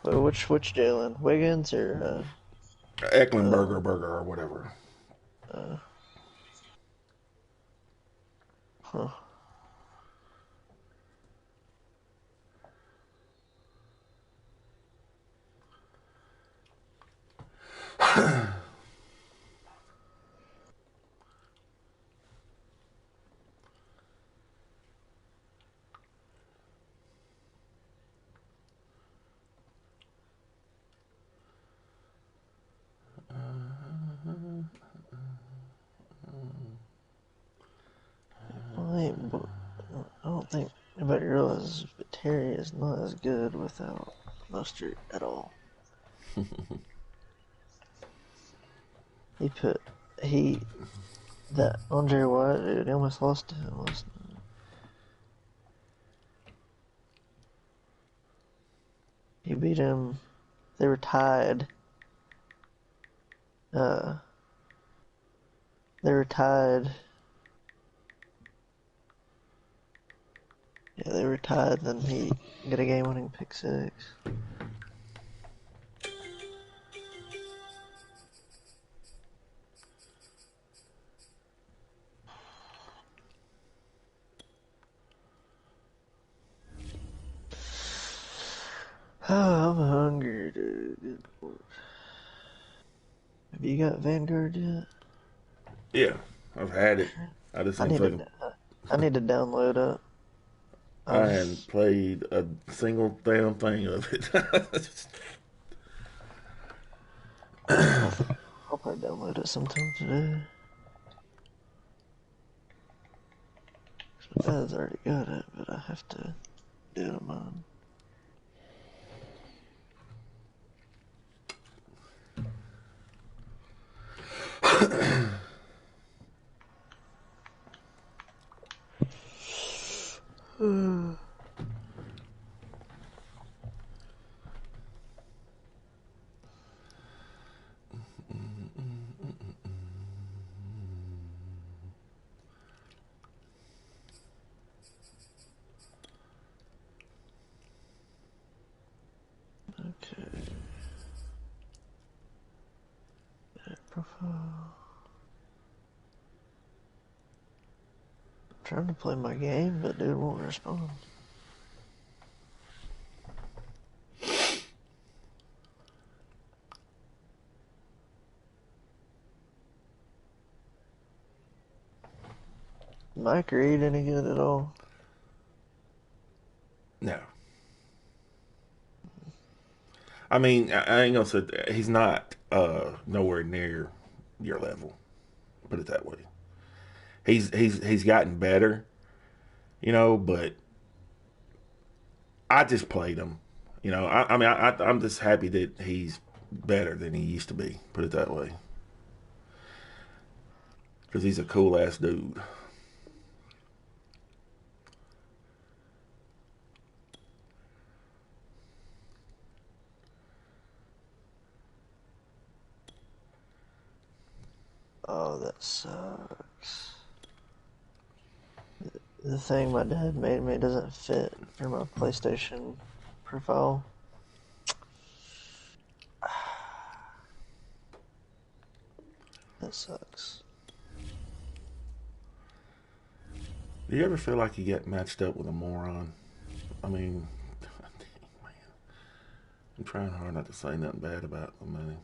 Well, which Jalen? Wiggins or Ecklenberger burger or whatever. uh, huh. I don't think anybody realizes, but Terry is not as good without mustard at all. He put he that Andre White dude, he almost lost to him last night. He beat him. They were tied. Uh, they were tied. Yeah, they were tied. Then he got a game-winning pick six. Oh, I'm hungry, dude. Good Lord. Have you got Vanguard yet? Yeah, I've had it. I just I ain't need to. fucking. I need to download it. I I've. hadn't played a single damn thing of it. I'll probably download it sometime today. My dad's already got it, but I have to do it on mine. Okay. Edit profile. I'm trying to play my game, but dude won't respond. Mike Reed any good at all? No. I mean, I ain't gonna say he's not nowhere near your level. Put it that way. He's gotten better, but I just played him. I'm just happy that he's better than he used to be. Put it that way, because he's a cool ass dude. Oh, that sucks. The thing my dad made me doesn't fit for my PlayStation profile. That sucks. Do you ever feel like you get matched up with a moron? I mean, man, I'm trying hard not to say nothing bad about them, man.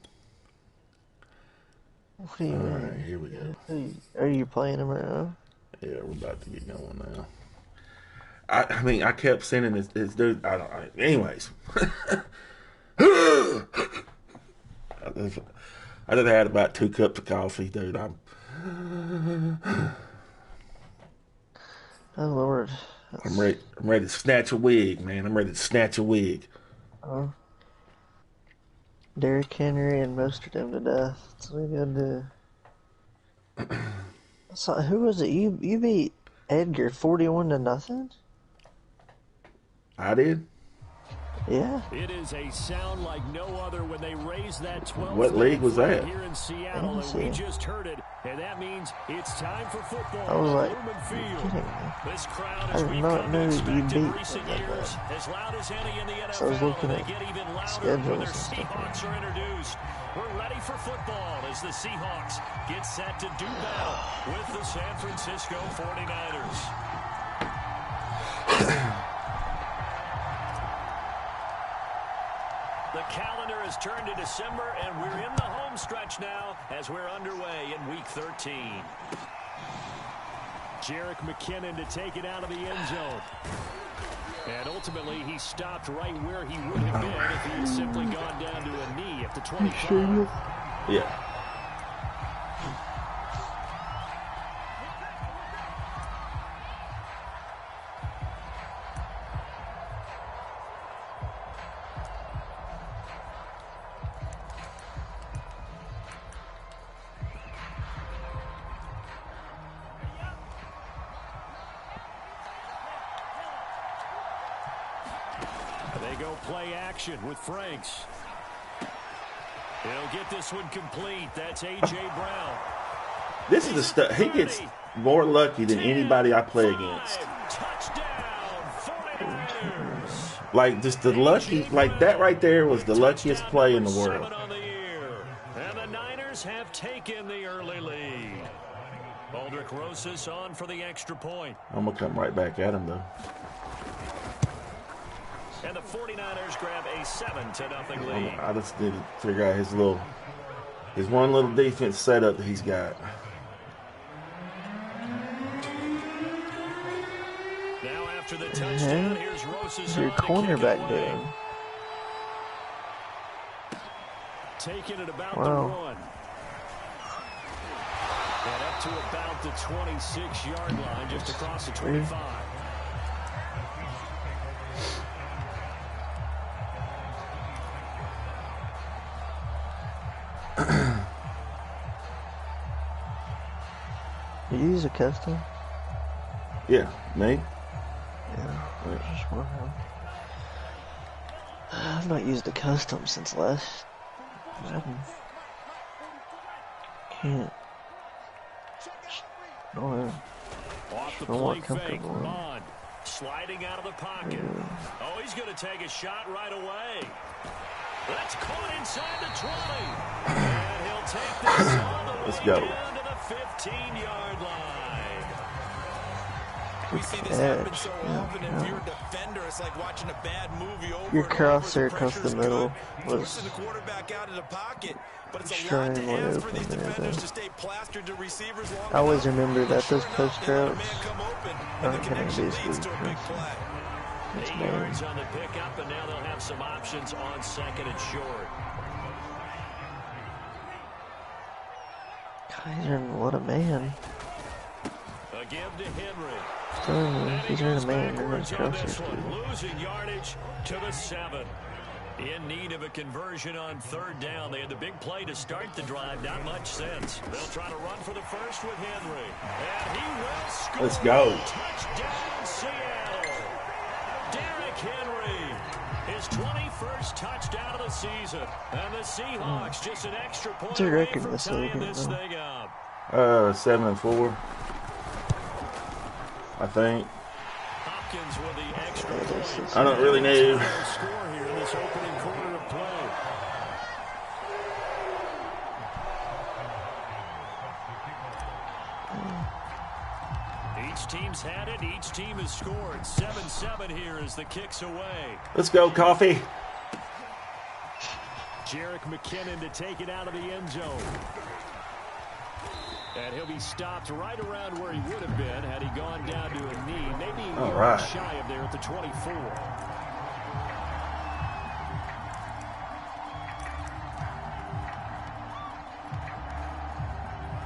What do you All right, mean? here we go. Are you playing him right now? Yeah, we're about to get going now. I mean, I kept sending this dude. Anyways, I just had about 2 cups of coffee, dude. Oh Lord. I'm ready. I'm ready to snatch a wig, man. I'm ready to snatch a wig. Uh, Derrick Henry and Mostert him to death. That's what we gotta do. So who was it? You beat Edgar 41 to nothing? I did. Yeah. It is a sound like no other when they raise that 12th What league was that? here in Seattle, and we just heard it, and that means it's time for football. I was like, Lumen Field. kidding me. This crowd, I as did we've not come know to you expect beat in them recent like years, that. as loud as any in the NFL, So I was looking and they at get even louder schedules when their and stuff. Seahawks are introduced. We're ready for football as the Seahawks get set to do battle with the San Francisco 49ers. The calendar has turned to December, and we're in the home stretch now as we're underway in Week 13. Jerick McKinnon to take it out of the end zone. And ultimately, he stopped right where he would have been if he had simply gone down to a knee at the 25. Yeah. They go play action with Franks. He'll get this one complete. That's A.J. Brown. This is the stuff. He gets more lucky than anybody I play against. Touchdown, 49ers. Like, just the lucky, like that right there was the luckiest play in the world. And the Niners have taken the early lead. Aldrich Rosas on for the extra point. I'm going to come right back at him, though. And the 49ers grab a 7-0 lead. I just need to figure out his one little defense setup that he's got. Now after the touchdown, here's Rosas. Your cornerback doing? Taking it about the run. And up to about the 26-yard line, just across the 25. You use a custom? Yeah, me? Yeah, I just wondering. I've not used a custom since last. I can't. No, Off the I'm more play fake, comfortable. Bond sliding out of the pocket. Oh, he's going to take a shot right away. That's caught inside the 20. And he'll take this all the Let's way go. down to the 15-yard line. We see this happen so often. If you're a defender, it's like watching a bad movie over Your and over. crosser across the middle was forcing the quarterback out of the pocket. But it's a lot to extremely ask for open these there, defenders though. to stay plastered to receivers long I always enough. remember that those Sure post enough, they let a routes man come open, and the aren't going to connection be as leads good. to a big play. It's 8 bad. yards on the pickup, and now they'll have some options on second and short. Kaiser, what a man. A give to Henry. If he's in a man, they're going Backwards to on cross this this one, dude. losing yardage to the 7. In need of a conversion on third down. They had the big play to start the drive. Not much sense. They'll try to run for the first with Henry. And he will score. Let's go. Touchdown, Seattle. Derrick Henry. His 21st touchdown of the season. And the Seahawks just an extra point What's your away record from this tying league, this though? thing up. 7-4. I think. Hopkins with the extra point. I don't really know. Score here in this opening quarter of play. Each team's had it. Each team has scored. 7-7 here as the kick's away. Let's go, Coffee. Jerick McKinnon to take it out of the end zone. And he'll be stopped right around where he would have been had he gone down to a knee. Maybe a yard shy of there at the 24.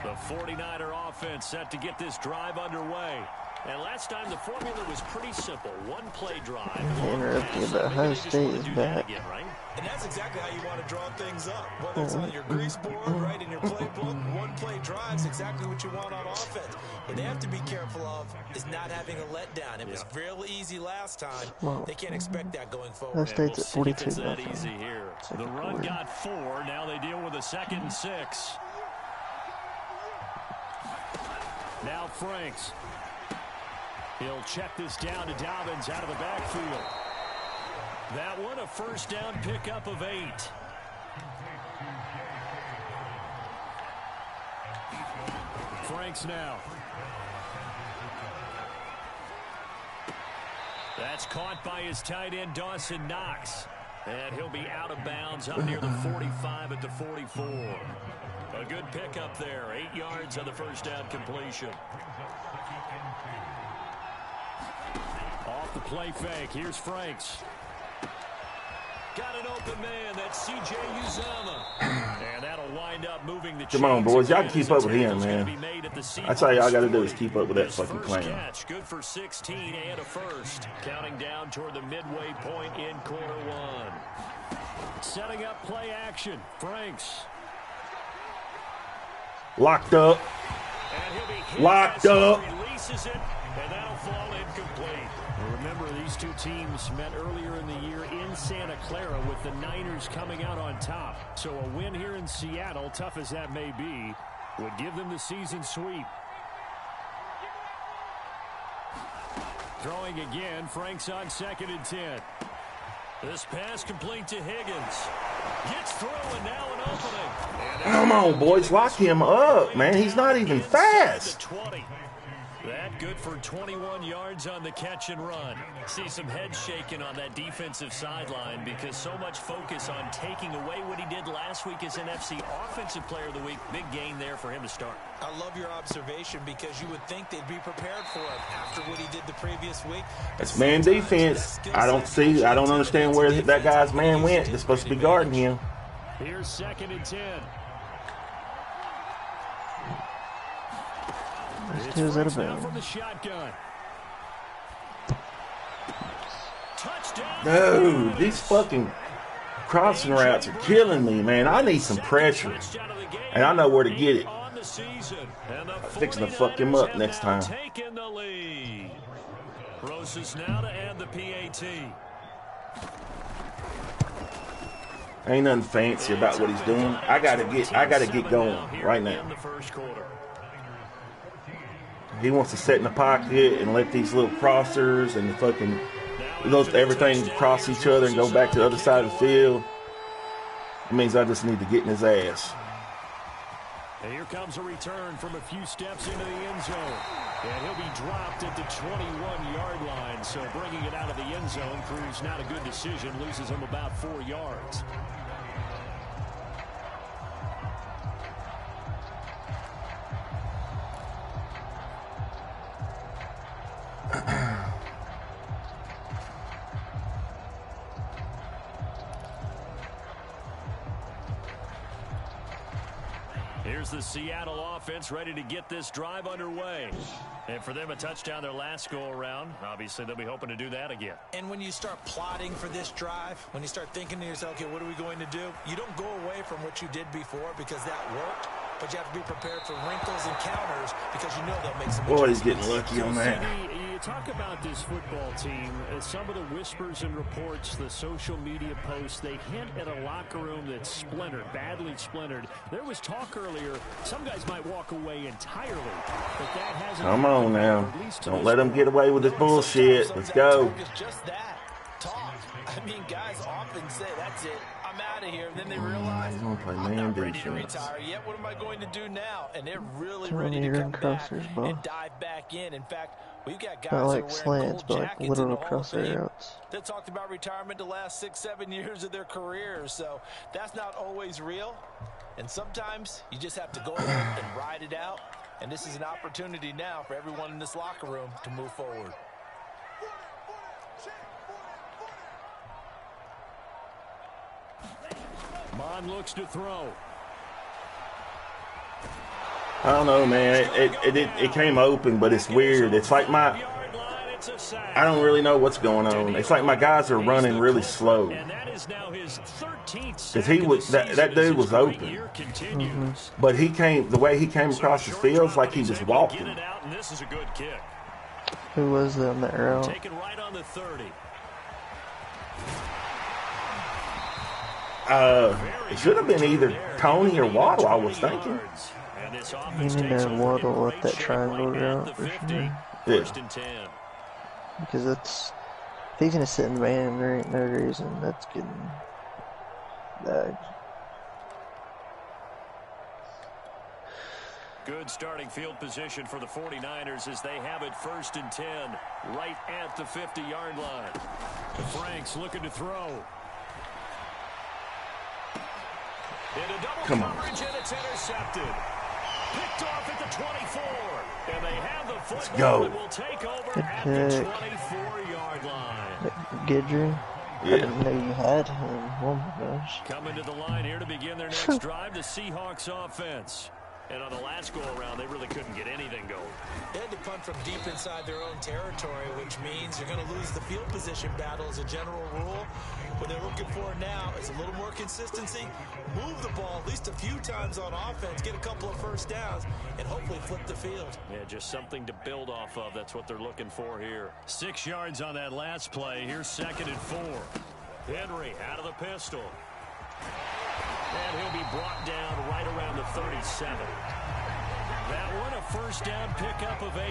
The 49er offense set to get this drive underway. And last time the formula was pretty simple. One play drive. Interrupting, but Ohio State is back. Again, right? And that's exactly how you want to draw things up. Whether it's on your grease board, right, in your playbook, one-play drives, exactly what you want on offense. What they have to be careful of is not having a letdown. It was real easy last time. They can't expect that going forward. That stays at 42 It's that nothing. easy here. The run got 4. Now they deal with a 2nd and 6. Now Franks. He'll check this down to Dobbins out of the backfield. That one a first down pickup of 8. Franks now. That's caught by his tight end, Dawson Knox. And he'll be out of bounds up near the 45 at the 44. A good pickup there. 8 yards on the first down completion. Off the play fake. Here's Franks. Got an open man. That's C.J. Uzomah. And that'll wind up moving the chains. Come on, boys. Y'all can keep up with him, man. That's all y'all got to do is keep up with that fucking clown. Catch, good for 16 and a first. Counting down toward the midway point in quarter 1. Setting up play action. Franks. Locked up. Locked up. Releases it, and that'll fall incomplete. Remember, these two teams met earlier in the year in Santa Clara with the Niners coming out on top. So a win here in Seattle, tough as that may be, would give them the season sweep. Throwing again, Franks on 2nd and 10. This pass complete to Higgins. Gets through and now an opening. Come on, boys. Lock him up, man. He's not even fast. 20. That good for 21 yards on the catch and run. See some head shaking on that defensive sideline because so much focus on taking away what he did last week as NFC Offensive Player of the Week. Big gain there for him to start. I love your observation because you would think they'd be prepared for it after what he did the previous week. It's man defense. I don't understand where that guy's man went. They're supposed to be guarding him. Here's 2nd and 10. It's out of bounds. From the shotgun. Dude, these fucking crossing routes are killing me, man. I need some pressure. And I know where to get it. I'm fixing to fuck him up next time. Taking the lead. Rosas now to add the PAT. Ain't nothing fancy about what he's doing. I gotta get going right now. He wants to sit in the pocket and let these little crossers and fucking everything cross each other and go back to the other side of the field. It means I just need to get in his ass. And here comes a return from a few steps into the end zone. And he'll be dropped at the 21-yard line. So bringing it out of the end zone proves not a good decision. Loses him about 4 yards. Here's the Seattle offense ready to get this drive underway. And for them, a touchdown their last go-around. Obviously, they'll be hoping to do that again. And when you start plotting for this drive, when you start thinking to yourself, okay, what are we going to do? You don't go away from what you did before because that worked. But you have to be prepared for wrinkles and counters because you know they'll make some Boy, he's getting lucky on that. You talk about this football team, some of the whispers and reports, the social media posts, they hint at a locker room that's splintered, badly splintered. There was talk earlier, some guys might walk away entirely, but that hasn't. Come on now. Don't let them get away with this bullshit. Let's go. It's just that. Talk. I mean, guys often say, that's it. I'm out of here. And then they realize, He's gonna play I'm man not ready to defense. retire yet. What am I going to do now? And they're really Too ready many to come crossers, back bro. and dive back in. In fact, we've got guys Not like that are slants, wearing but gold like jackets in literal the Hall of crosser Fame routes. that talked about retirement the last 6-7 years of their careers. So that's not always real. And sometimes you just have to go ahead and ride it out. And this is an opportunity now for everyone in this locker room to move forward. Mon looks to throw. I don't know, man. It came open, but it's weird. It's like It's a sack. I don't really know what's going on. It's like my guys are running really slow. And that is now his 13th Because he was that dude was open. But he came the way he came across the field like he was walking. This is a good kick. Who was on that route? Taken right on the 30. It should have been either Tony or Waddle, I was thinking. You need to Waddle up that triangle route for sure. Yeah. Because that's, if he's gonna sit in the man, there ain't no reason that's getting bagged. Good starting field position for the 49ers as they have it 1st and 10, right at the 50-yard line. Franks looking to throw. Into double coverage, and it's intercepted. Picked off at the 24. And they have the football that will take over at the 24-yard line. Gidry? Yeah. I didn't know you had him. Oh my gosh. Coming to the line here to begin their next drive, the Seahawks offense. And on the last go-around, they really couldn't get anything going. They had to punt from deep inside their own territory, which means you're going to lose the field position battle as a general rule. What they're looking for now is a little more consistency, move the ball at least a few times on offense, get a couple of first downs, and hopefully flip the field. Yeah, just something to build off of. That's what they're looking for here. 6 yards on that last play. Here's 2nd and 4. Henry out of the pistol. And he'll be brought down right around the 37. That one a first down pickup of 8.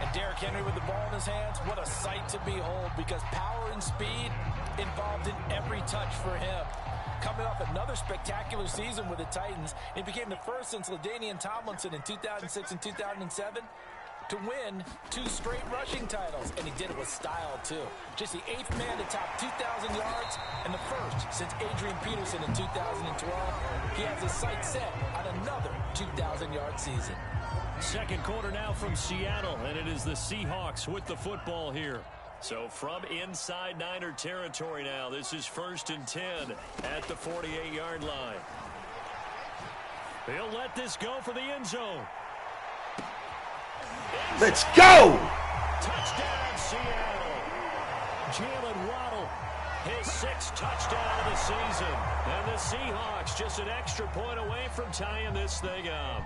And Derrick Henry with the ball in his hands, what a sight to behold, because power and speed involved in every touch for him. Coming off another spectacular season with the Titans, he became the first since LaDainian Tomlinson in 2006 and 2007 to win 2 straight rushing titles, and he did it with style too. Just the 8th man to top 2,000 yards and the first since Adrian Peterson in 2012. He has his sights set on another 2,000-yard season. Second quarter now from Seattle, and it is the Seahawks with the football here. So from inside Niner territory now, this is 1st and 10 at the 48-yard line. They'll let this go for the end zone. Let's go! Touchdown, Seattle. Jalen Waddle, his 6th touchdown of the season. And the Seahawks just an extra point away from tying this thing up.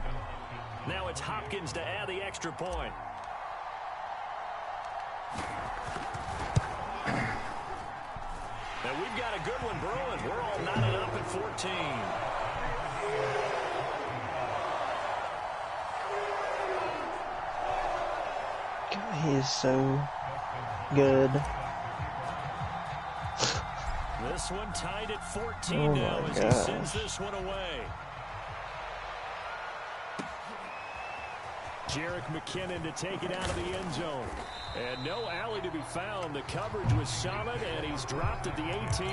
Now it's Hopkins to add the extra point. And we've got a good one brewing. We're all knotted up at 14. He is so good. This one tied at 14 now as he sends this one away. Jerick McKinnon to take it out of the end zone. And no alley to be found. The coverage was solid, and he's dropped at the 18.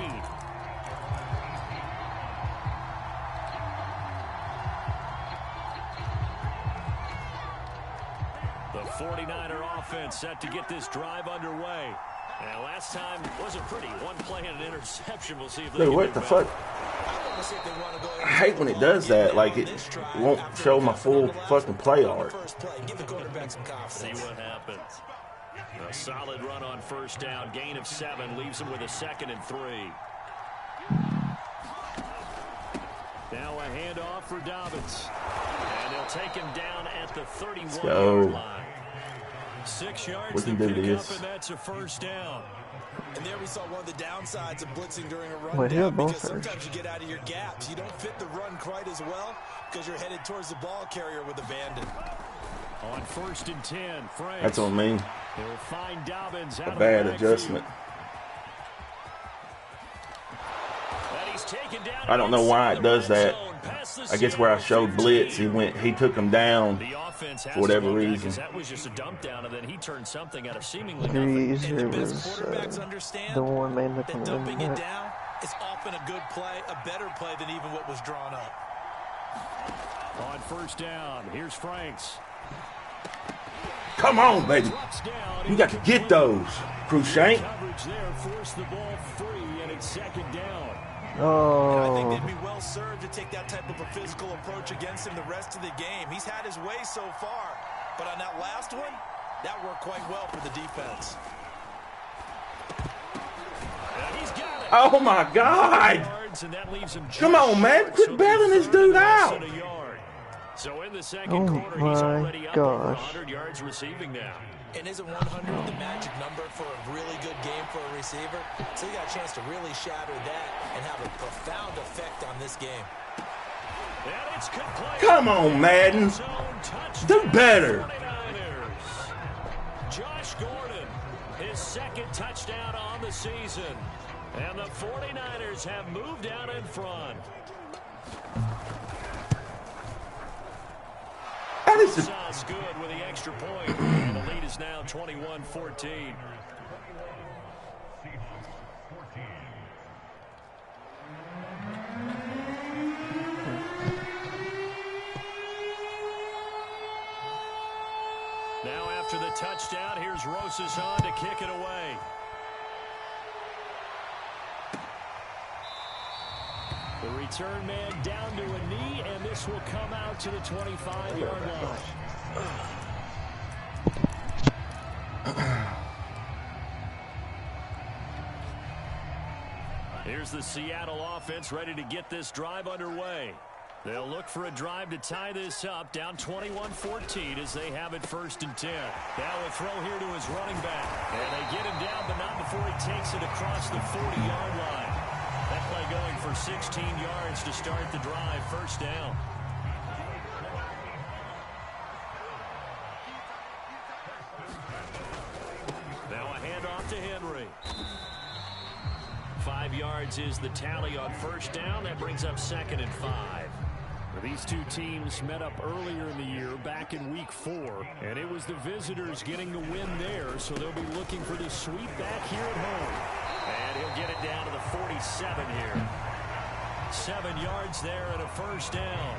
The 49er offense set to get this drive underway. And last time wasn't pretty. One play and an interception. We'll see if they Dude, what the fuck? I hate when it does that. Like, it won't show my full fucking play art. See what happens. A solid run on first down. Gain of 7 leaves him with a 2nd and 3. Now a handoff for Dobbins. And they'll take him down at the 31-yard line. 6 yards to pick up, and that's a first down. And there we saw one of the downsides of blitzing during a run Wait, down, because sometimes you get out of your gaps. You don't fit the run quite as well because you're headed towards the ball carrier with abandon. On 1st and 10, Franks. That's on me. He'll find Dobbins out A of bad the adjustment. And he's taken down. I don't know why it does that. I guess where I showed blitz, he took him down for whatever reason. That was just a dump down, and then he turned something out of seemingly Pretty nothing. easier was the one man that can Dumping win it that. down is often a good play, a better play than even what was drawn up. On first down, here's Franks. Come on, baby. You got to get those, Cruikshank. Coverage there forced the ball free, and it's 2nd down. Oh. And I think they'd be well served to take that type of a physical approach against him the rest of the game. He's had his way so far, but on that last one, That worked quite well for the defense. He's got it. Oh, my God. And that leaves him Come on, man. Quit bailing this dude out. So in the second quarter, he's already up over 100 yards receiving now. And isn't 100 the magic number for a really good game for a receiver? So you got a chance to really shatter that and have a profound effect on this game. And it's complete. Come on, Madden. Do better. Josh Gordon, his second touchdown on the season. And the 49ers have moved out in front. Sounds good with the extra point. And the lead is now 21-14. Now after the touchdown, here's Rosas to kick it away. The return man down to a knee, and this will come out to the 25-yard line. Here's the Seattle offense ready to get this drive underway. They'll look for a drive to tie this up, down 21-14 as they have it 1st and 10. Now a throw here to his running back. And they get him down, but not before he takes it across the 40-yard line. That play going for 16 yards to start the drive, 1st down. Now a handoff to Henry. 5 yards is the tally on 1st down. That brings up 2nd and 5. These two teams met up earlier in the year, back in week 4, and it was the visitors getting the win there, so they'll be looking for the sweep back here at home. And he'll get it down to the 47 here. 7 yards there and a 1st down.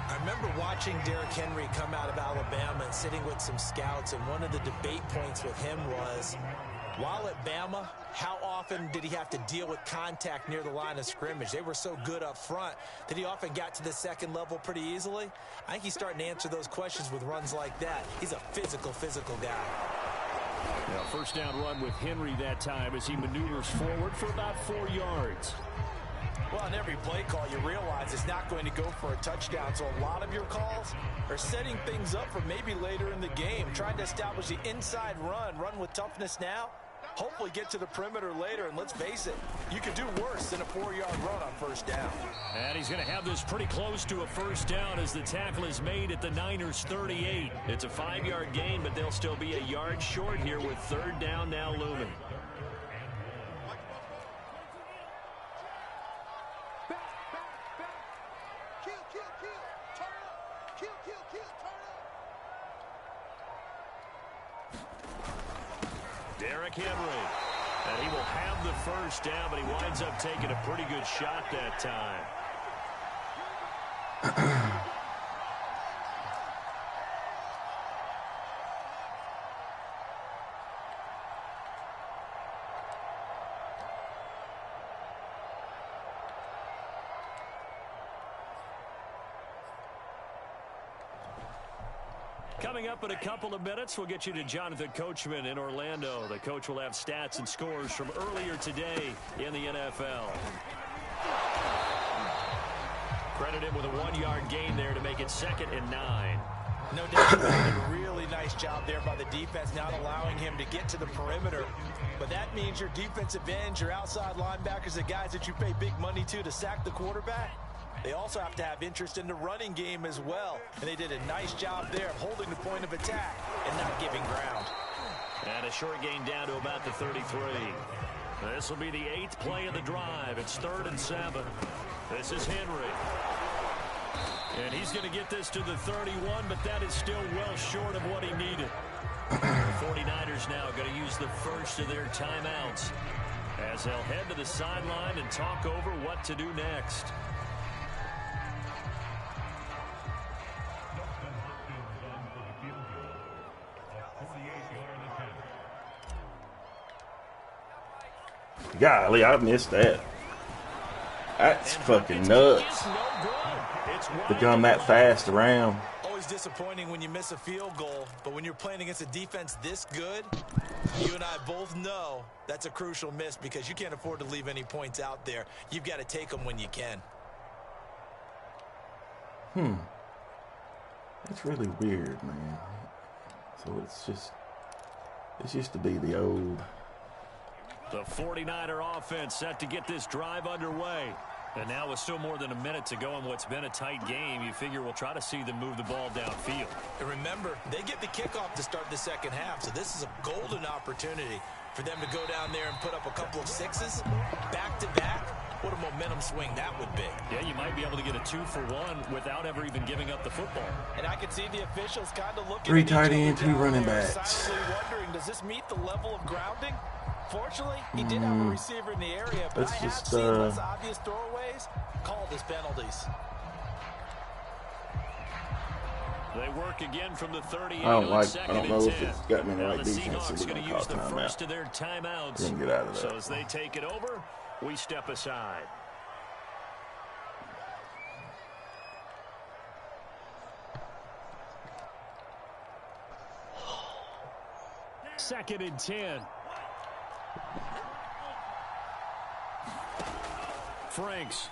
I remember watching Derrick Henry come out of Alabama and sitting with some scouts, and one of the debate points with him was, while at Bama, how often did he have to deal with contact near the line of scrimmage? They were so good up front that he often got to the second level pretty easily. I think he's starting to answer those questions with runs like that. He's a physical guy. Now, 1st down run with Henry that time as he maneuvers forward for about 4 yards. Well, on every play call, you realize it's not going to go for a touchdown, so a lot of your calls are setting things up for maybe later in the game, trying to establish the inside run with toughness now, hopefully get to the perimeter later, and let's face it, you could do worse than a 4-yard run on 1st down. And he's going to have this pretty close to a 1st down as the tackle is made at the Niners' 38. It's a 5-yard gain, but they'll still be a yard short here with 3rd down now looming. Derrick Henry. And he will have the 1st down, but he winds up taking a pretty good shot that time. Coming up in a couple of minutes, we'll get you to Jonathan Coachman in Orlando. The coach will have stats and scores from earlier today in the NFL. Credit him with a 1-yard gain there to make it 2nd and 9. No doubt, a really nice job there by the defense, not allowing him to get to the perimeter. But that means your defensive ends, your outside linebackers, the guys that you pay big money to sack the quarterback, they also have to have interest in the running game as well. And they did a nice job there of holding the point of attack and not giving ground. And a short gain down to about the 33. This will be the 8th play of the drive. It's 3rd and 7. This is Henry. And he's going to get this to the 31, but that is still well short of what he needed. The 49ers now going to use the first of their timeouts as they'll head to the sideline and talk over what to do next. Golly, I missed that. That's fucking nuts. To come that fast around. Always always disappointing when you miss a field goal, but when you're playing against a defense this good, you and I both know that's a crucial miss because you can't afford to leave any points out there. You've got to take them when you can. That's really weird, man. So it's used to be the old. The 49er offense set to get this drive underway. And now with still more than a minute to go in what's been a tight game, you figure we'll try to see them move the ball downfield. And remember, they get the kickoff to start the second half, so this is a golden opportunity for them to go down there and put up a couple of sixes back-to-back. What a momentum swing that would be. Yeah, you might be able to get a 2-for-1 without ever even giving up the football. And I can see the officials kind of looking 3 at each tight other end, 2 down running there, backs. silently wondering, does this meet the level of grounding? Fortunately, he did have a receiver in the area, but Let's I have just, seen less obvious throwaways called as penalties. They work again from the 38 I don't know if 10. it's got me in the Now right the defense, so Seahawks we're going going to to use call the first timeout. of their timeouts. We're going to get out of So that. as they take it over, we step aside. Second and 10. Franks.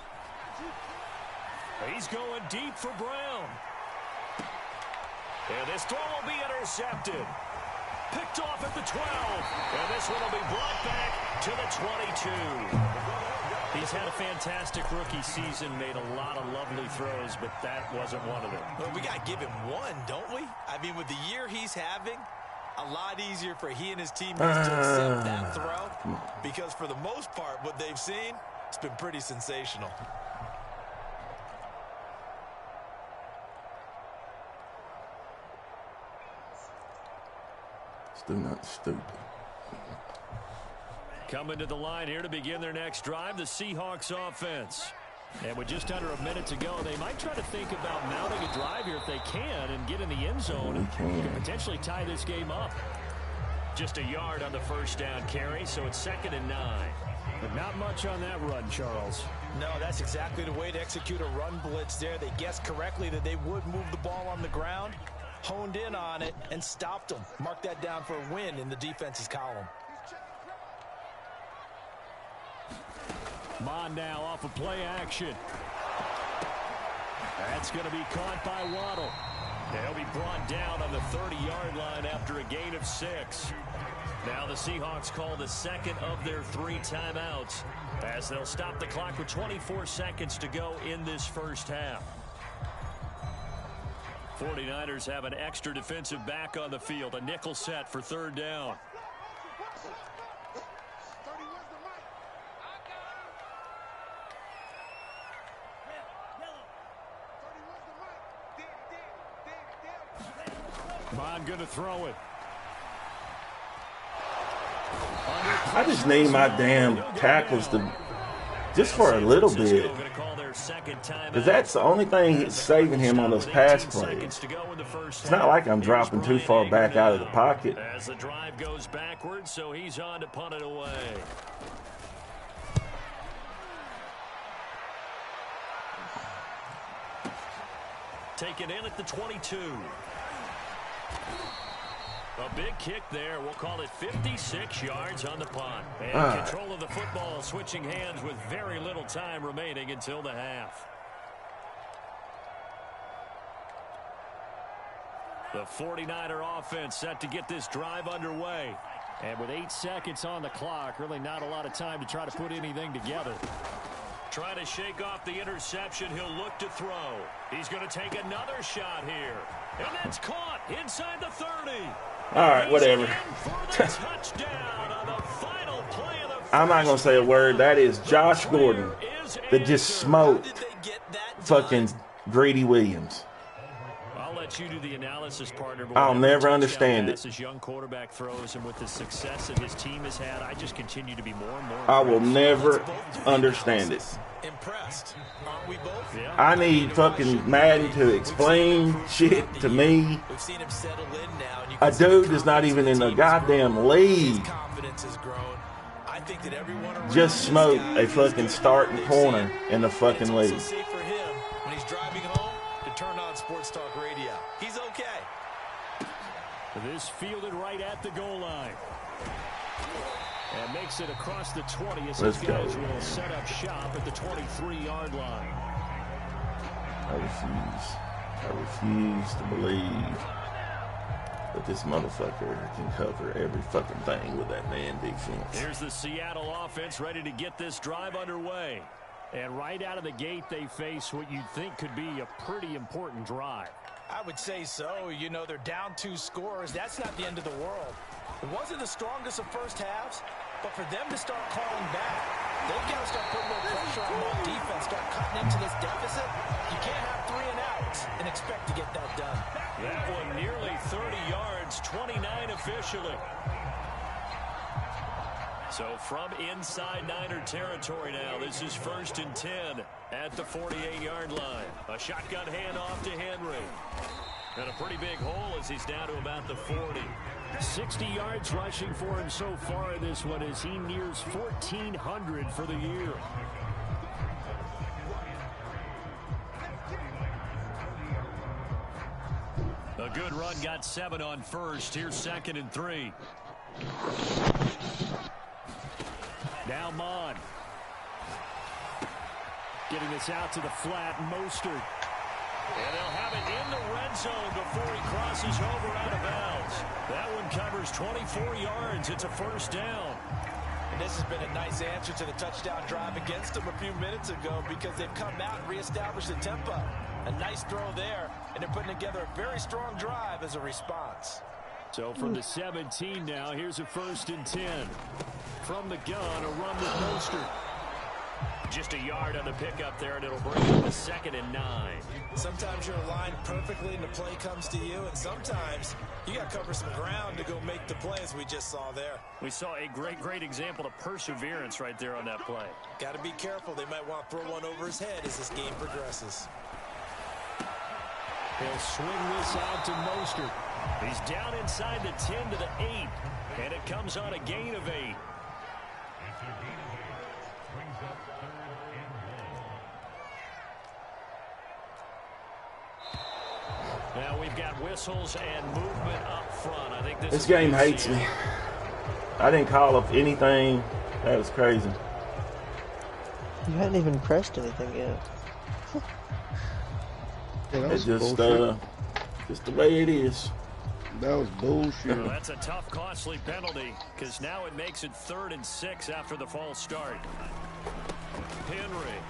He's going deep for Brown. And this throw will be intercepted. Picked off at the 12. And this one will be brought back to the 22. He's had a fantastic rookie season, made a lot of lovely throws, but that wasn't one of them. Well, we got to give him one, don't we? I mean, with the year he's having, a lot easier for he and his teammates to accept that throw. Because for the most part, what they've seen, it's been pretty sensational. Still not stupid. Coming to the line here to begin their next drive, the Seahawks offense. And with just under a minute to go, they might try to think about mounting a drive here if they can and get in the end zone and potentially tie this game up. Just a yard on the first down carry, so it's 2nd and 9. But not much on that run, Charles. No, that's exactly the way to execute a run blitz there. They guessed correctly that they would move the ball on the ground, honed in on it, and stopped them. Mark that down for a win in the defense's column. Bond now off of play action. That's going to be caught by Waddle. They'll be brought down on the 30-yard line after a gain of 6. Now the Seahawks call the second of their 3 timeouts as they'll stop the clock with 24 seconds to go in this first half. 49ers have an extra defensive back on the field, a nickel set for 3rd down. Bond going to throw it. I just need my damn tackles to, just for a little bit. Because that's the only thing that's saving him on those pass plays. It's not like I'm dropping too far back out of the pocket. As the drive goes backwards, so he's on to punt it away. Taken in at the 22. A big kick there. We'll call it 56 yards on the punt. And control of the football switching hands with very little time remaining until the half. The 49er offense set to get this drive underway. And with 8 seconds on the clock, really not a lot of time to try to put anything together. Trying to shake off the interception. He'll look to throw. He's going to take another shot here. And that's caught inside the 30. All right, whatever. I'm not going to say a word. That is Josh Gordon that just smoked fucking Grady Williams. I'll let you do the analysis, partner. I'll never understand it. His young quarterback throws, and with the success that his team has had, I just continue to be more and more impressed. I will never understand it. Impressed, aren't we both? Yeah. I need fucking Madden to explain shit to me. We've seen him settle in now. And you A dude that's not even in the goddamn league confidence has grown. I think that everyone around just smoked a fucking is starting very corner safe. in the fucking It's also league. safe for him when he's driving home to turn on Sports Talk Radio. He's is fielded right at the goal line. And makes it across the 20 as these guys will set up shop at the 23-yard line. I refuse to believe that this motherfucker can cover every fucking thing with that man defense. Here's the Seattle offense ready to get this drive underway. And right out of the gate, they face what you'd think could be a pretty important drive. I would say so. You know, they're down 2 scores. That's not the end of the world. It wasn't the strongest of first halves, but for them to start calling back, they've got to start putting a little pressure on that defense, start cutting into this deficit. You can't have 3 and outs and expect to get that done. That one nearly 30 yards, 29 officially. So from inside Niner territory now, this is 1st and 10 at the 48-yard line. A shotgun handoff to Henry. And a pretty big hole as he's down to about the 40. 60 yards rushing for him so far in this one as he nears 1,400 for the year. A good run, got 7 on first. Here's 2nd and 3. Now Mon. Getting this out to the flat, Mostert. And they'll have it in the red zone before he crosses over out of bounds. That one covers 24 yards. It's a 1st down. And this has been a nice answer to the touchdown drive against them a few minutes ago because they've come out and reestablished the tempo. A nice throw there, and they're putting together a very strong drive as a response. So from the 17 now, here's a 1st and 10. From the gun, a run with Mostert. Just a yard on the pickup there, and it'll bring him to 2nd and 9. Sometimes you're aligned perfectly and the play comes to you, and sometimes you got to cover some ground to go make the play, as we just saw there. We saw a great example of perseverance right there on that play. Got to be careful. They might want to throw one over his head as this game progresses. He'll swing this out to Mostert. He's down inside the 10 to the 8, and it comes on a gain of 8. Now we've got whistles and movement up front. I think this game hates me. I didn't call up anything. That was crazy. You hadn't even pressed anything yet. Yeah, it's just the way it is. That was bullshit. Well, that's a tough, costly penalty because now it makes it 3rd and 6 after the false start. Henry.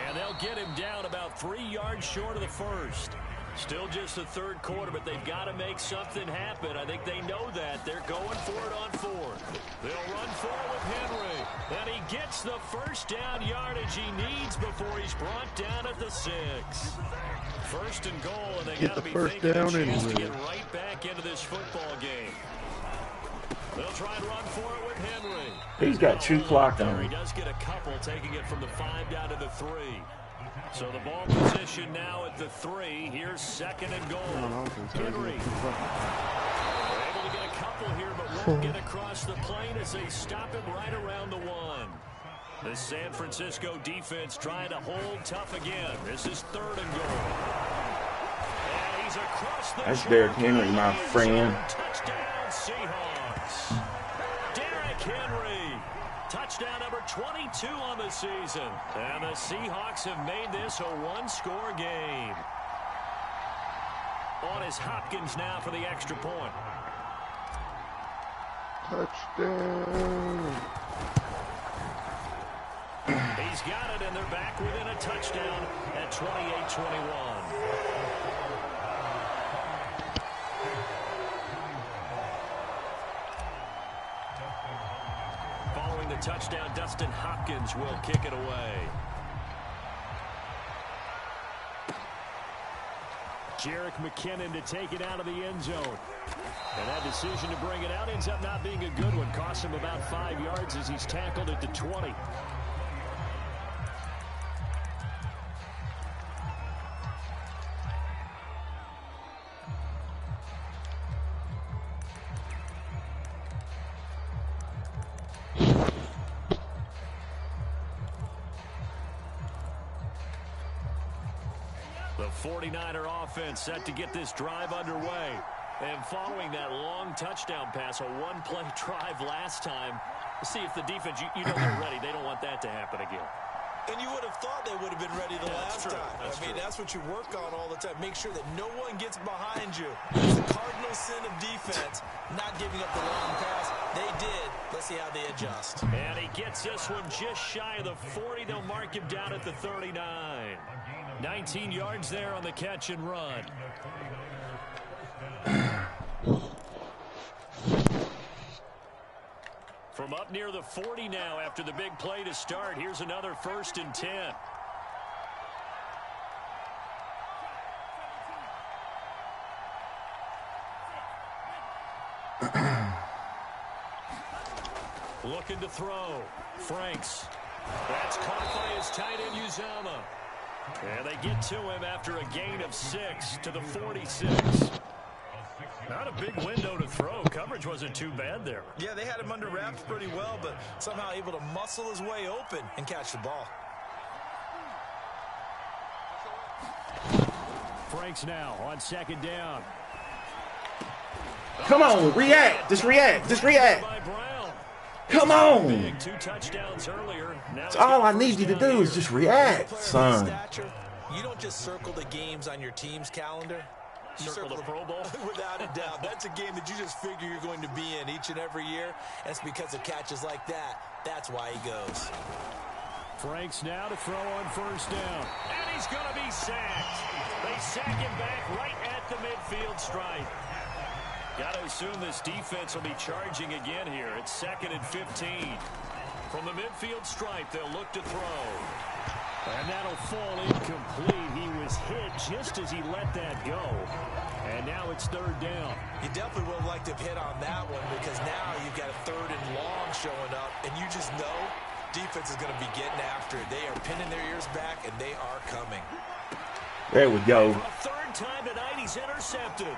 And they'll get him down about 3 yards short of the 1st. Still just the 3rd quarter, but they've got to make something happen. I think they know that. They're going for it on 4th. They'll run for it with Henry. And he gets the 1st down yardage he needs before he's brought down at the 6. 1st and goal, and they got to be thinking a chance to get right back into this football game. They'll try and run for it with Henry. He's got 2 clock on him. He does get a couple, taking it from the 5 down to the 3. So the ball position now at the 3. Here's 2nd and goal. Henry. They're able to get a couple here, but won't get across the plane as they stop him right around the 1. The San Francisco defense trying to hold tough again. This is 3rd and goal. And he's across the That's Derrick Henry, my friend. Touchdown, Seahawks. Derrick Henry. Touchdown number 22 on the season. And the Seahawks have made this a 1-score game. On is Hopkins now for the extra point. Touchdown. He's got it, and they're back within a touchdown at 28-21. Following the touchdown, Dustin Hopkins will kick it away. Jerick McKinnon to take it out of the end zone. And that decision to bring it out ends up not being a good one. Costs him about 5 yards as he's tackled at the 20. The 49er offense set to get this drive underway. And following that long touchdown pass, a one-play drive last time, see if the defense, you know they're ready. They don't want that to happen again. And you would have thought they would have been ready the last time. I mean, that's what you work on all the time. Make sure that no one gets behind you. It's the cardinal sin of defense, not giving up the long pass. They did. Let's see how they adjust. And he gets this one just shy of the 40. They'll mark him down at the 39. 19 yards there on the catch and run. From up near the 40 now after the big play to start. Here's another 1st and 10. Looking to throw. Franks. That's caught by his tight end, Uzama. And they get to him after a gain of 6 to the 46. Not a big window to throw. Coverage wasn't too bad there. Yeah, they had him under wraps pretty well, but somehow able to muscle his way open and catch the ball. Franks now on 2nd down. Come on, react. Just react. Just react. Come on. 2 touchdowns earlier. That's all I need you to do is just react, son. You don't just circle the games on your team's calendar. Circle the Pro Bowl? Without a doubt. That's a game that you just figure you're going to be in each and every year. And it's because of catches like that. That's why he goes. Franks now to throw on 1st down. And he's going to be sacked. They sack him back right at the midfield stripe. Got to assume this defense will be charging again here. It's 2nd and 15. From the midfield stripe, they'll look to throw. And that'll fall incomplete. He was hit just as he let that go. And now it's 3rd down. You definitely would have liked to have hit on that one because now you've got a 3rd and long showing up. And you just know defense is going to be getting after it. They are pinning their ears back, and they are coming. There we go. For a 3rd time tonight, he's intercepted.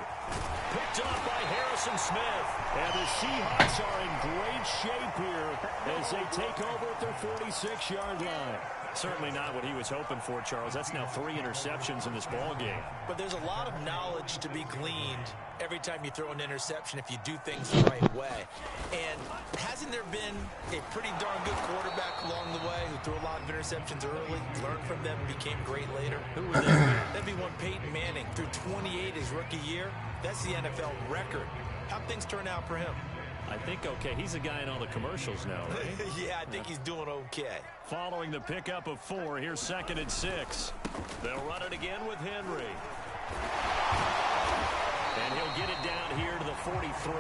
Picked up by Harrison Smith. And the Seahawks are in great shape here as they take over at their 46-yard line. Certainly not what he was hoping for, Charles. That's now 3 interceptions in this ball game. But there's a lot of knowledge to be gleaned every time you throw an interception if you do things the right way. And hasn't there been a pretty darn good quarterback along the way who threw a lot of interceptions early, learned from them, and became great later? Who would that be? That'd be one Peyton Manning. Threw 28 his rookie year. That's the NFL record. How'd things turn out for him? I think okay. He's a guy in all the commercials now, right? Yeah, I think he's doing okay. Following the pickup of 4, here's 2nd and 6. They'll run it again with Henry. And he'll get it down here to the 43.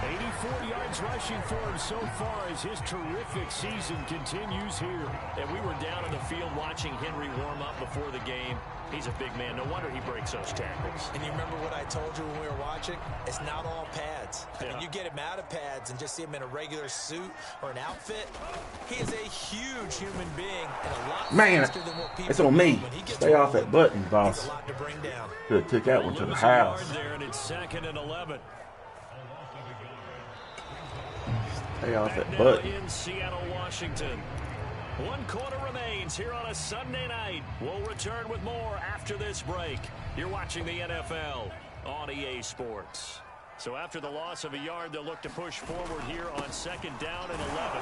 84 yards rushing for him so far as his terrific season continues here. And we were down in the field watching Henry warm up before the game. He's a big man. No wonder he breaks those tackles. And you remember what I told you when we were watching? It's not all pads. I mean, you get him out of pads and just see him in a regular suit or an outfit. He is a huge human being and a lot faster than what people it's on me. Stay off that button, He's boss. a lot to bring down. Could have took that one to the house. There, and it's 2nd and 11. Stay off that Now button. in Seattle, Washington. 1 quarter remains here on a Sunday night. We'll return with more after this break. You're watching the NFL on EA Sports. So after the loss of a yard, they'll look to push forward here on 2nd down and 11.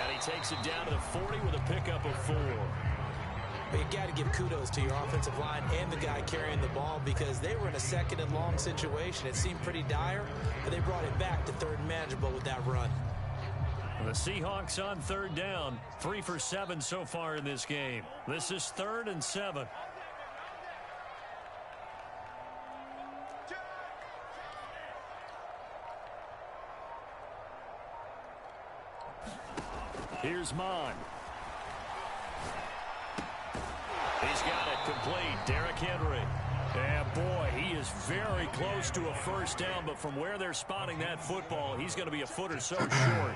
And he takes it down to the 40 with a pickup of 4. But you got to give kudos to your offensive line and the guy carrying the ball because they were in a 2nd and long situation. It seemed pretty dire, but they brought it back to 3rd and manageable with that run. The Seahawks on 3rd down. 3 for 7 so far in this game. This is 3rd and 7. Here's Mon. He's got it complete. Derrick Henry. And boy, he is very close to a 1st down, but from where they're spotting that football, he's going to be a foot or so short.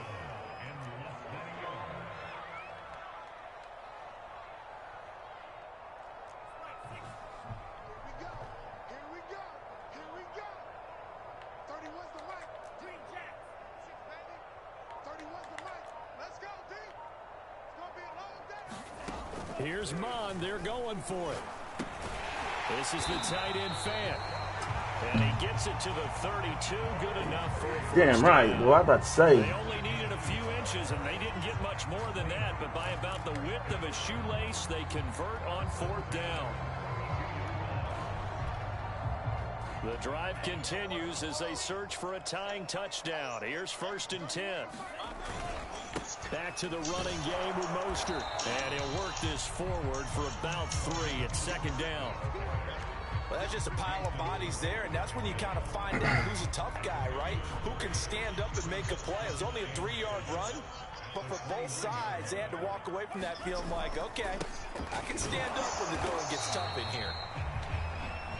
Here's Mon. They're going for it. This is the tight end fan. And he gets it to the 32. Good enough for a first Damn right. down. Well, I about to say. They only needed a few inches, and they didn't get much more than that. But by about the width of a shoelace, they convert on 4th down. The drive continues as they search for a tying touchdown. Here's 1st and 10. Back to the running game with Mostert. And he'll work this forward for about 3 at 2nd down. Well, that's just a pile of bodies there, and that's when you kind of find out who's a tough guy, right? Who can stand up and make a play. It was only a 3-yard run, but for both sides, they had to walk away from that feeling like, okay, I can stand up when the going gets tough in here.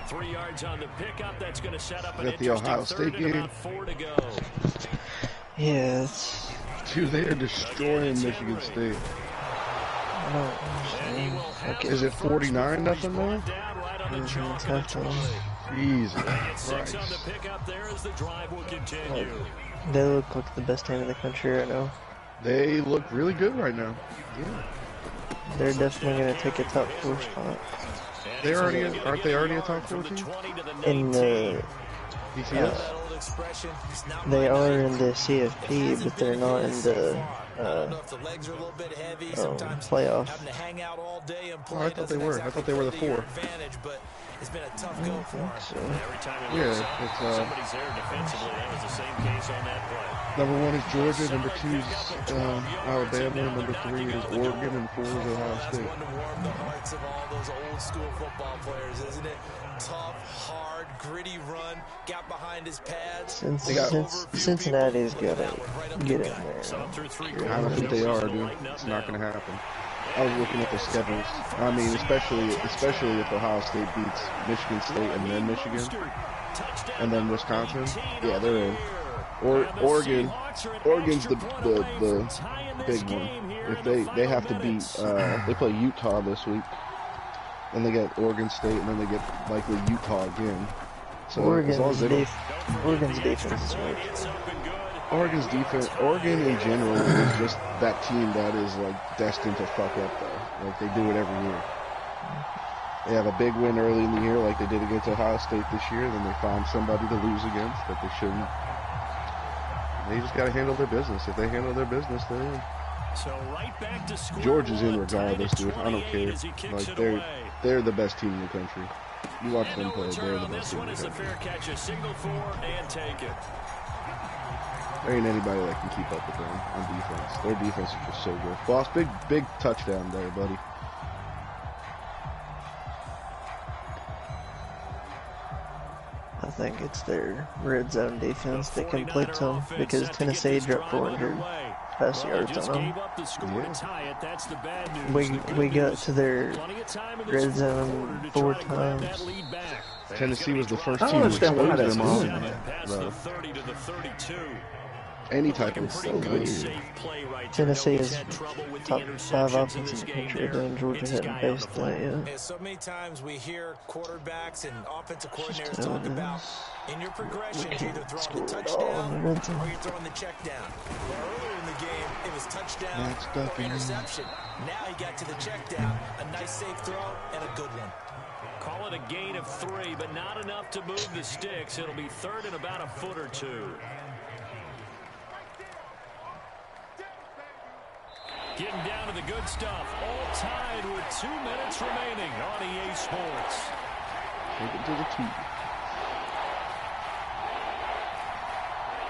3 yards on the pickup. That's going to set up an Is that the interesting Ohio 3rd State and game? about 4 to go. Yeah, it's, Dude, they are destroying Michigan State. I don't understand. Okay. Is it 49 nothing now? It's halftime. Jesus Get 6 Christ. on the pickup there as the drive will continue. They look like the best team in the country right now. They look really good right now. Yeah. They're definitely going to take a top 4 spot. They already aren't they already a top 4 team? In the BCS? They are in the CFP, but they're not in the playoff. Oh, I thought they were. I thought they were the 4. It's been a tough go for him. So, Every time it Yeah, looks up, it's, somebody's there defensively. That was the same case on that play. Number 1 is Georgia, number 2 is Alabama, number 3 is Oregon, and 4 is Ohio That's State. one to warm the hearts of all those old school football players, isn't it? Tough, hard, gritty run, got behind his pads. Cincinnati's got to get in there. I don't think they are, dude. It's not going to happen. I was looking at the schedules. I mean, especially if Ohio State beats Michigan State and then Michigan and then Wisconsin. Yeah, they're in. Oregon's the big one. If they have to beat, they play Utah this week, and they get Oregon State, and then they get likely Utah again. So as long as they don't, Oregon's defense is right. Oregon in general is just that team that is like destined to fuck up though. Like they do it every year. They have a big win early in the year like they did against Ohio State this year, then they find somebody to lose against that they shouldn't. They just gotta handle their business. If they handle their business, they're in. So right back to square Georgia's in one, regardless, tied at dude. I don't 28 care. as he kicks Like it away. they're the best team in the country. You watch And them no play, return they're the on best this team one in the is a country. fair catch, a signal for and take it. There ain't anybody that can keep up with them on defense. Their defense is just so good. Boss, big touchdown there, buddy. I think it's their red zone defense that completes them because Tennessee dropped 400 pass yards on them. We got to their red zone 4 times. Tennessee was the first I team don't to understand why expose that's them on doing Past the 30 to the 32. any type of Pretty play. good safe play right there. Tennessee Nobody's is had trouble with the top 5 interceptions in offense this in the game country, there. and Georgia It's hadn't guy on faced the flank. that yet. And so many times we hear quarterbacks and offensive coordinators Just how talk it about is. in your progression, We you're either can't throwing the score it all in touchdown the red zone. or you're throwing the check down. Well, earlier in the game, it was touchdown Next up or in- interception. Now he got to the check down, a nice safe throw and a good one. Call it a gain of 3, but not enough to move the sticks. It'll be 3rd and about a foot or 2. Getting down to the good stuff. All tied with 2 minutes remaining on EA Sports. Take it to the 2.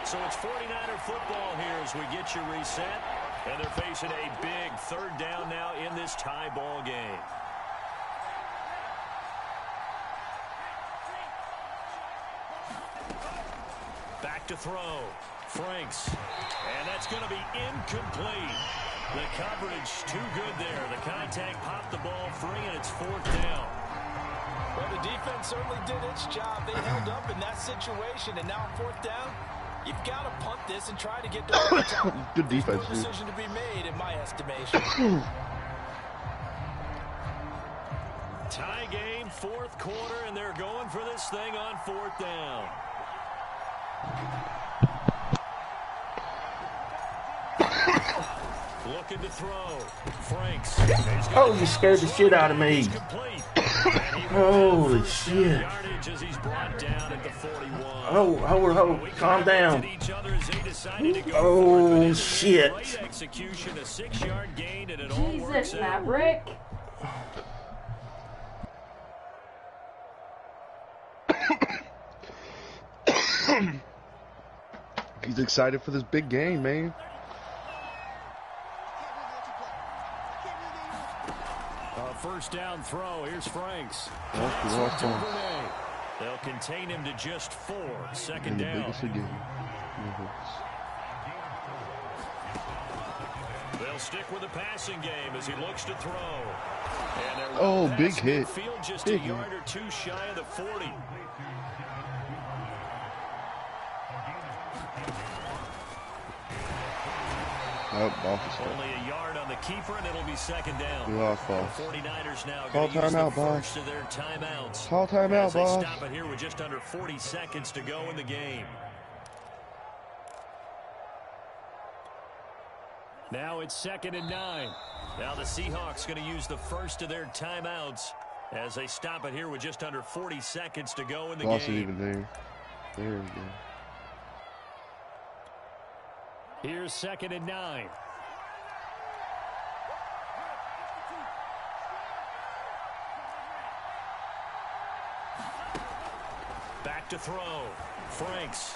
So it's 49er football here as we get you reset. And they're facing a big 3rd down now in this tie ball game. Back to throw. Franks. And that's going to be incomplete. The coverage too good there. The contact popped the ball free, and it's 4th down. Well, the defense certainly did its job. They held up in that situation, and now on 4th down, you've got to punt this and try to get to overtime. Good defense, No dude. decision to be made, in my estimation. Tie game, 4th quarter, and they're going for this thing on 4th down. Looking to throw. Franks. Oh, you scared the shit out of me. Complete. And he Holy shit. Yardage as he's brought down at the 41. Oh, calm down. Oh, shit. Great execution, a 6-yard gain, and it all works Jesus, out. Maverick. He's excited for this big game, man. First down throw. Here's Franks. They'll contain him to just 4. Second down. They'll stick with the passing game as he looks to throw. Oh, big hit. Field just a yard or two shy of the 40. Only a yard on the keeper, and it'll be second down. We lost ball. The 49ers now Call timeout, boss. to their timeouts. Call timeout, boss. They stop it here with just under 40 seconds to go in the game. Now it's 2nd and 9. Now the Seahawks going to use the first of their timeouts as they stop it here with just under 40 seconds to go in the Boss game. Isn't even there. There we go. Here's 2nd and 9. Back to throw. Franks.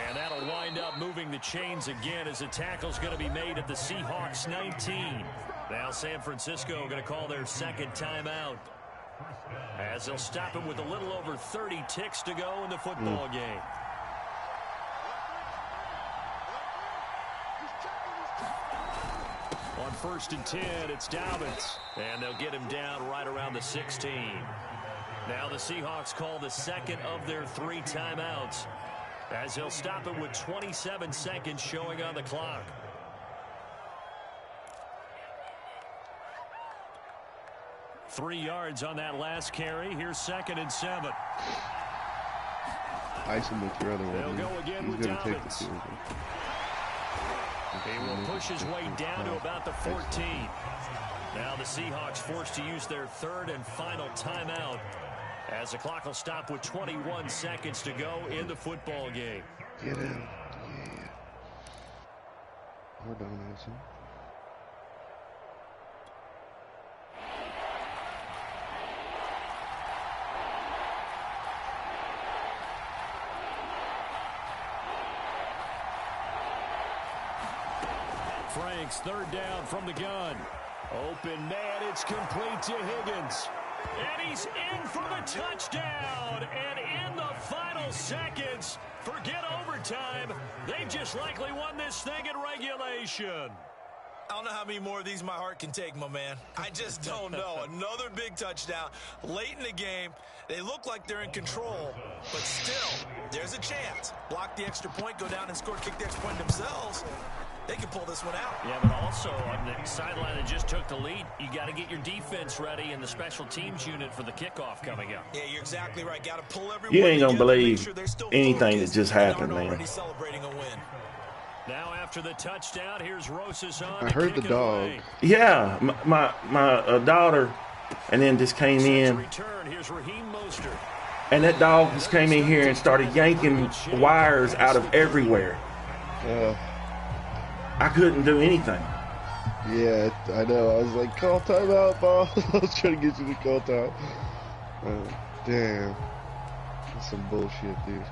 And that'll wind up moving the chains again as the tackle's going to be made at the Seahawks 19. Now San Francisco going to call their second timeout as they'll stop him with a little over 30 ticks to go in the football game. On 1st and 10, it's Dobbins. And they'll get him down right around the 16. Now the Seahawks call the second of their 3 timeouts as they'll stop it with 27 seconds showing on the clock. Three yards on that last carry. Here's 2nd and 7. Ice him with your other one. They'll go again with Dobbins. He will push his way down to about the 14. Now the Seahawks forced to use their 3rd and final timeout as the clock will stop with 21 seconds to go in the football game. Get out. Yeah. Hold on, Anson. Franks, 3rd down from the gun. Open man, it's complete to Higgins. And he's in for the touchdown. And in the final seconds, forget overtime. They've just likely won this thing in regulation. I don't know how many more of these my heart can take, my man. I just don't know. Another big touchdown late in the game. They look like they're in control, but still, there's a chance. Block the extra point, go down and score, kick the extra point themselves. They can pull this one out. Yeah, but also on the sideline that just took the lead, you got to get your defense ready and the special teams unit for the kickoff coming up. Yeah, you're exactly right. Got to pull everyone. You ain't gonna together, believe make sure they're still anything that focused just and happened, aren't man. already celebrating a win. Now after the touchdown, here's Rosas on. I heard the dog. Yeah, my daughter, and then just came in, Return. Here's Raheem Mostert. and that dog just came in here and started yanking wires out of everywhere. I couldn't do anything. Yeah, I know. I was like, call timeout, boss. I was trying to get you to call time. Damn. That's some bullshit, dude.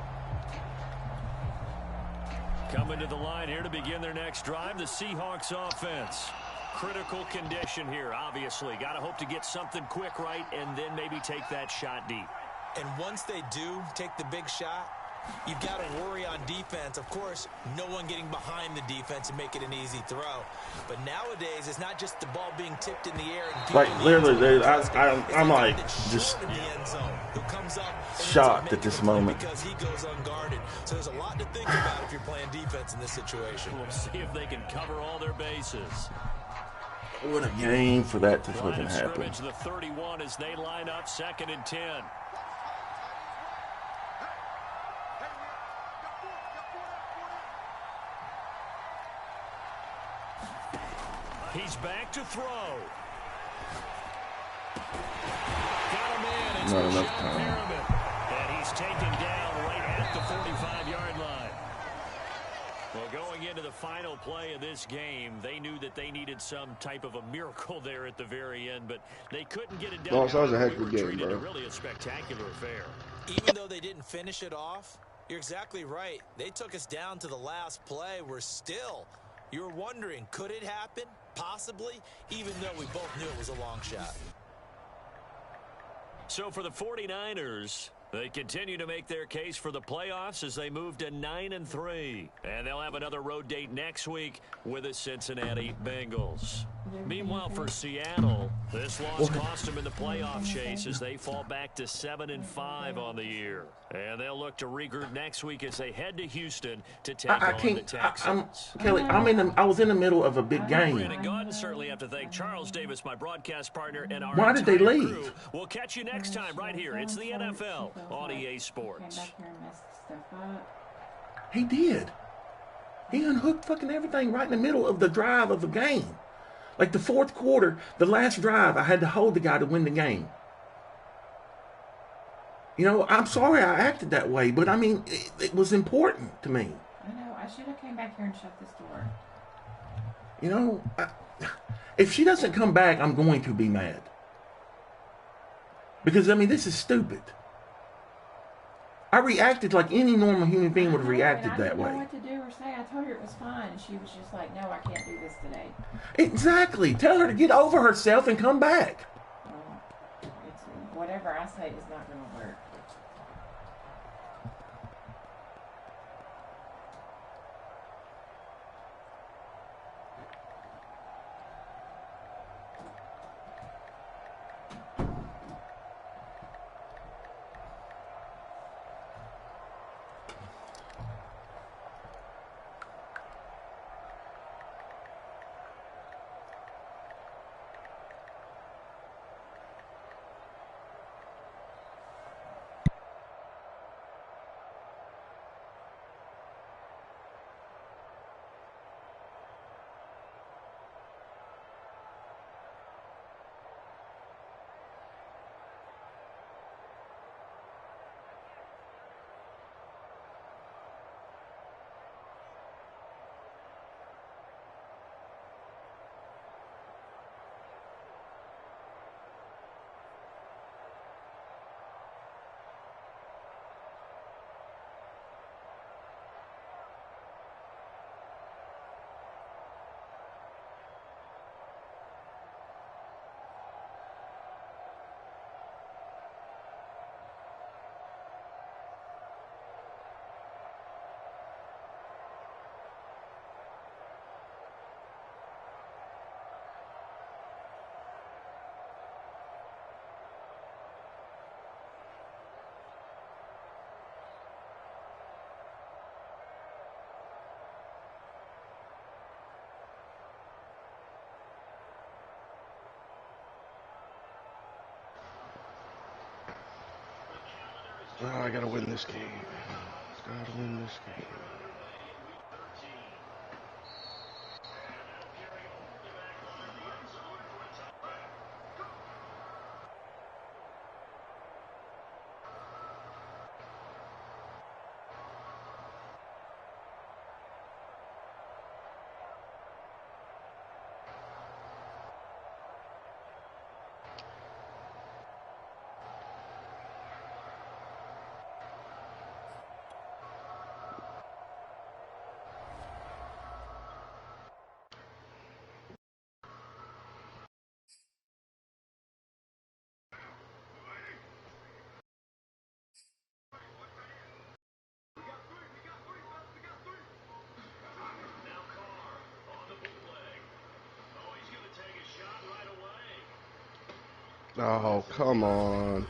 Coming to the line here to begin their next drive, the Seahawks offense. Critical condition here, obviously. Got to hope to get something quick right and then maybe take that shot deep. And once they do take the big shot, you've got to worry on defense. Of course, no one getting behind the defense and make it an easy throw. But nowadays, it's not just the ball being tipped in the air. And Like, literally, I'm like, just shocked at this moment. Because he goes unguarded. So there's a lot to think about if you're playing defense in this situation. We'll see if they can cover all their bases. What a game for that to Line fucking of happen. scrimmage, the 31 as they line up 2nd and 10. He's back to throw. Not enough time. And he's taken down right at the 45-yard line. Well, going into the final play of this game, they knew that they needed some type of a miracle there at the very end, but they couldn't get it done. No, that was a heck of a game, bro. Really a spectacular affair. Even though they didn't finish it off, you're exactly right. They took us down to the last play. You were wondering, could it happen? Possibly, even though we both knew it was a long shot. So for the 49ers, they continue to make their case for the playoffs as they move to 9-3. And they'll have another road date next week with the Cincinnati Bengals. Meanwhile, for Seattle, this loss cost them in the playoff chase as they fall back to 7-5 on the year. And they'll look to regroup next week as they head to Houston to take on the Texans. Kelly, I was in the middle of a big game. Brandon Gaudin certainly have to thank Charles Davis, my broadcast partner, and our Why did they leave? Crew. We'll catch you next time right here. It's the NFL on EA Sports. He did. He unhooked fucking everything right in the middle of the drive of the game. Like the fourth quarter, the last drive, I had to hold the guy to win the game. You know, I'm sorry I acted that way, but I mean, it was important to me. I know. I should have came back here and shut this door. You know, if she doesn't come back, I'm going to be mad. Because, I mean, this is stupid. I reacted like any normal human being would have reacted that way. I didn't know what to do or say. I told her it was fine, and she was just like, no, I can't do this today. Exactly. Tell her to get over herself and come back. Well, whatever I say is not going to work. Oh, I gotta win this game. Gotta win this game. Oh, come on.